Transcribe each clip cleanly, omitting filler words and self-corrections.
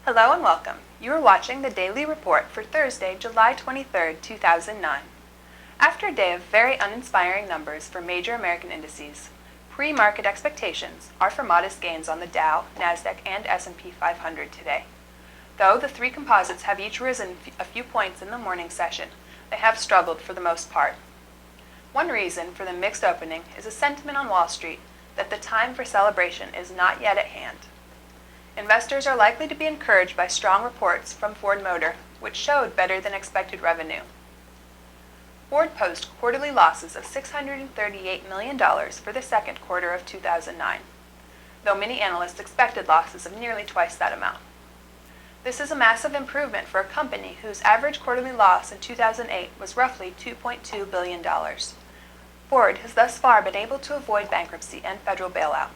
Hello and welcome. You are watching the Daily Report for Thursday, July 23, 2009. After a day of very uninspiring numbers for major American indices, pre-market expectations are for modest gains on the Dow, Nasdaq, and S&P 500 today. Though the three composites have each risen a few points in the morning session, they have struggled for the most part. One reason for the mixed opening is a sentiment on Wall Street that the time for celebration is not yet at hand. Investors are likely to be encouraged by strong reports from Ford Motor, which showed better than expected revenue. Ford posted quarterly losses of $638 million for the second quarter of 2009, though many analysts expected losses of nearly twice that amount. This is a massive improvement for a company whose average quarterly loss in 2008 was roughly $2.2 billion. Ford has thus far been able to avoid bankruptcy and federal bailout,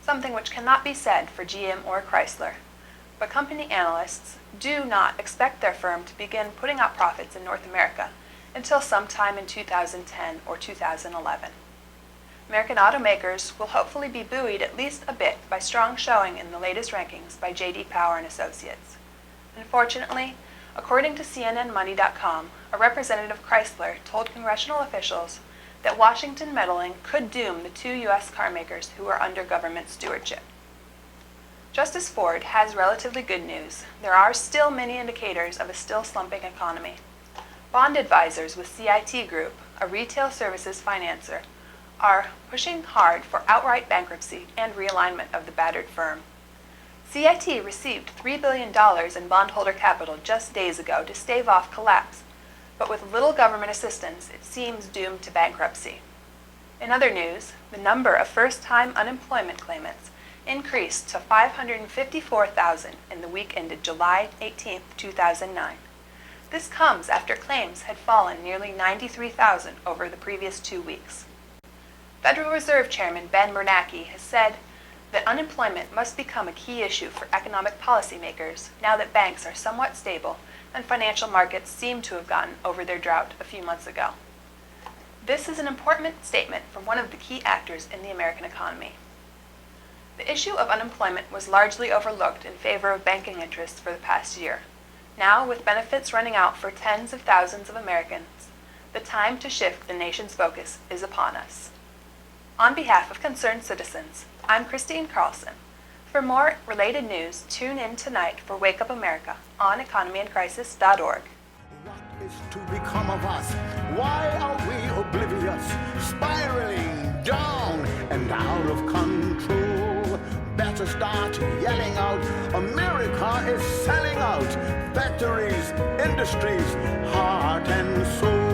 something which cannot be said for GM or Chrysler. But company analysts do not expect their firm to begin putting out profits in North America until sometime in 2010 or 2011. American automakers will hopefully be buoyed at least a bit by strong showing in the latest rankings by J.D. Power and Associates. Unfortunately, according to CNNMoney.com, a representative of Chrysler told congressional officials that Washington meddling could doom the two U.S. carmakers who are under government stewardship. Just as Ford has relatively good news, there are still many indicators of a still slumping economy. Bond advisors with CIT Group, a retail services financer, are pushing hard for outright bankruptcy and realignment of the battered firm. CIT received $3 billion in bondholder capital just days ago to stave off collapse, but with little government assistance, it seems doomed to bankruptcy. In other news, the number of first-time unemployment claimants increased to 554,000 in the week ended July 18, 2009. This comes after claims had fallen nearly 93,000 over the previous 2 weeks. Federal Reserve Chairman Ben Bernanke has said that unemployment must become a key issue for economic policymakers now that banks are somewhat stable and financial markets seem to have gotten over their drought a few months ago. This is an important statement from one of the key actors in the American economy. The issue of unemployment was largely overlooked in favor of banking interests for the past year. Now, with benefits running out for tens of thousands of Americans, the time to shift the nation's focus is upon us. On behalf of concerned citizens, I'm Christine Carlson. For more related news, tune in tonight for Wake Up America on economyincrisis.org. What is to become of us? Why are we oblivious, spiraling down and out of control? Better start yelling out. America is selling out. Factories, industries, heart and soul.